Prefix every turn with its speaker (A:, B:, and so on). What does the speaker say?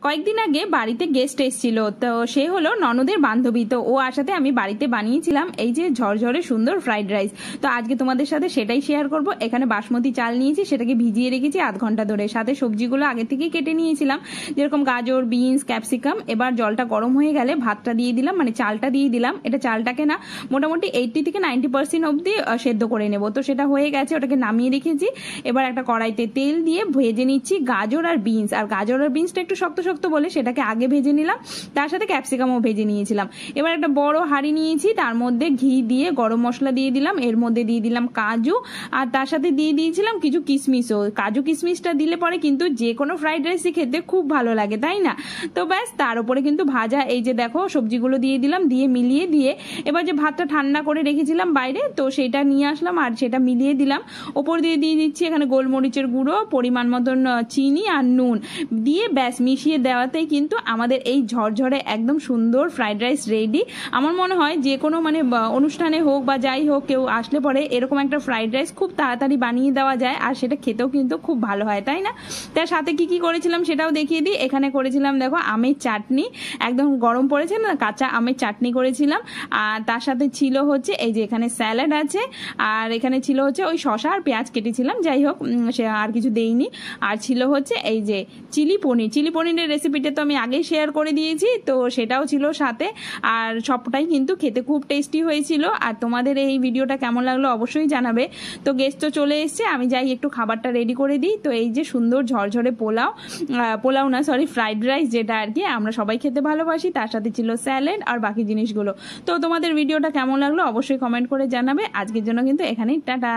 A: কয়েকদিন আগে বাড়িতে গেস্ট এসেছিল, তো সে হলো ননদের বান্ধবী। তো ও আসাতে আমি বাড়িতে বানিয়েছিলাম এই যে ঝরঝরে সুন্দর ফ্রাইড রাইস। তো আজকে তোমাদের সাথে সেটাই শেয়ার করব। এখানে বাসমতি চাল নিয়েছি, সেটাকে ভিজিয়ে রেখেছি আধ ঘন্টা ধরে। সাথে সবজিগুলো আগে থেকেই কেটে নিয়েছিলাম, যেরকম গাজর, বিনস, ক্যাপসিকাম। এবার জলটা গরম হয়ে গেলে ভাতটা দিয়ে দিলাম, মানে চালটা দিয়ে দিলাম। এটা চালটাকে না মোটামুটি 80 থেকে 90% অব্দি সেদ্ধ করে নেব। তো সেটা হয়ে গেছে, ওটাকে নামিয়ে রেখেছি। এবার একটা কড়াইতে তেল দিয়ে ভেজে নিচ্ছি গাজর আর বিনস। আর গাজর আর বিনসটা একটু শক্ত শক্ত বলে সেটাকে আগে ভেজে নিলাম, তার সাথে ক্যাপসিকামও ভেজে নিয়েছিলাম। এবার একটা বড় হাঁড়ি নিয়েছি, তার মধ্যে ঘি দিয়ে গরম মশলা দিয়ে দিলাম, এর মধ্যে দিয়ে দিলাম কাজু, আর তার সাথে দিয়ে দিয়েছিলাম কিছু কিশমিশও। কাজু কিশমিশটা দিলে পরে কিন্তু যে কোনো ফ্রাইড রাইসই খেতে খুব ভালো লাগে, তাই না? তো ব্যাস, তার উপরে কিন্তু ভাজা এই যে দেখো সবজিগুলো দিয়ে দিলাম, দিয়ে মিলিয়ে দিয়ে এবার যে ভাতটা ঠান্ডা করে রেখেছিলাম বাইরে, তো সেটা নিয়ে আসলাম আর সেটা মিলিয়ে দিলাম। ওপর দিয়ে দিয়ে দিচ্ছি এখানে গোলমরিচের গুঁড়ো, পরিমাণ মতন চিনি আর নুন দিয়ে ব্যাস মিশিয়ে দেওয়াতেই কিন্তু আমাদের এই ঝরঝরে একদম সুন্দর ফ্রাইড রাইস রেডি। আমার মনে হয় যে কোনো মানে অনুষ্ঠানে হোক বা যাই হোক, কেউ আসলে পরে এরকম একটা ফ্রাইড রাইস খুব তাড়াতাড়ি বানিয়ে দেওয়া যায়, আর সেটা খেতেও কিন্তু খুব ভালো হয়, তাই না? তার সাথে কি কি করেছিলাম সেটাও দেখিয়ে দিই। এখানে করেছিলাম দেখো আমের চাটনি, একদম গরম পড়েছে না, কাঁচা আমের চাটনি করেছিলাম। আর তার সাথে ছিল হচ্ছে এই যে এখানে স্যালাড আছে, আর এখানে ছিল হচ্ছে ওই শসা আর পেঁয়াজ কেটেছিলাম, যাই হোক সে আর কিছু দেইনি। আর ছিল হচ্ছে এই যে চিলি পনির। চিলি পনিরের রেসিপিটা তো আমি আগেই শেয়ার করে দিয়েছি, তো সেটাও ছিল সাথে। আর সবটাই কিন্তু খেতে খুব টেস্টি হয়েছিল। আর তোমাদের এই ভিডিওটা কেমন লাগলো অবশ্যই জানাবে। তো গেস্ট তো চলে এসছে, আমি যাই একটু খাবারটা রেডি করে দিই। তো এই যে সুন্দর ঝরঝরে পোলাও না সরি ফ্রাইড রাইস, যেটা আর কি আমরা সবাই খেতে ভালোবাসি, তার সাথে ছিল স্যালাড আর বাকি জিনিসগুলো। তো তোমাদের ভিডিওটা কেমন লাগলো অবশ্যই কমেন্ট করে জানাবে। আজকের জন্য কিন্তু এখানেই টাটা।